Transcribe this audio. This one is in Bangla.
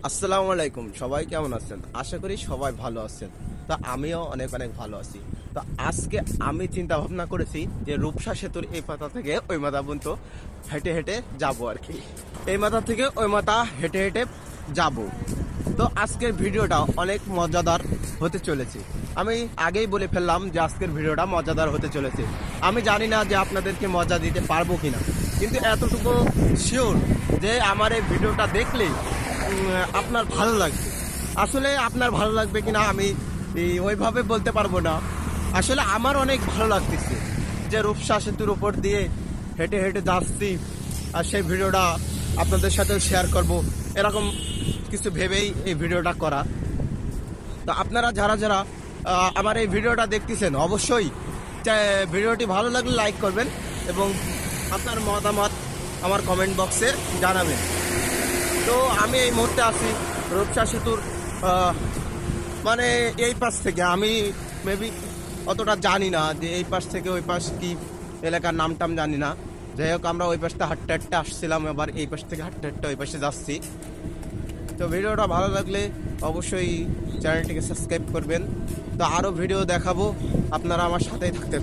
আসসালামু আলাইকুম, সবাই কেমন আছেন? আশা করি সবাই ভালো আছেন। তো আমিও অনেক অনেক ভালো আছি। তো আজকে আমি চিন্তা ভাবনা করেছি যে রূপসা সেতুর এই মাথা থেকে ওই মাথা পর্যন্ত হেঁটে হেঁটে যাবো আর কি। এই মাথা থেকে ওই মাথা হেঁটে হেঁটে যাব। তো আজকের ভিডিওটা অনেক মজাদার হতে চলেছে। আমি আগেই বলে ফেললাম যে আজকের ভিডিওটা মজাদার হতে চলেছে। আমি জানি না যে আপনাদেরকে মজা দিতে পারবো কিনা, কিন্তু এতটুকু শিওর যে আমার এই ভিডিওটা দেখলে আপনার ভালো লাগবে। আসলে আপনার ভালো লাগবে কিনা আমি ওইভাবে বলতে পারবো না। আসলে আমার অনেক ভালো লাগতেছে যে রূপসা সেতুর উপর দিয়ে হেঁটে হেঁটে যাচ্ছি, আর সেই ভিডিওটা আপনাদের সাথেও শেয়ার করব, এরকম কিছু ভেবেই এই ভিডিওটা করা। তো আপনারা যারা যারা আমার এই ভিডিওটা দেখতেছেন, অবশ্যই ভিডিওটি ভালো লাগলে লাইক করবেন এবং আপনার মতামত আমার কমেন্ট বক্সে জানাবেন। তো আমি এই মুহূর্তে আছি রূপসা সেতুর মানে এই পাশ থেকে। আমি মেবি অতটা জানি না যে এই পাশ থেকে ওই পাশ কি এলাকার নাম টাম জানি না। যাই হোক, আমরা ওই পাশটা হাঁটতে হাঁটতে আসছিলাম, এবার এই পাশ থেকে হাঁটতে হাঁটতে ওই পাশে যাচ্ছি। তো ভিডিওটা ভালো লাগলে অবশ্যই চ্যানেলটিকে সাবস্ক্রাইব করবেন। তো আরও ভিডিও দেখাবো, আপনারা আমার সাথেই থাকতে।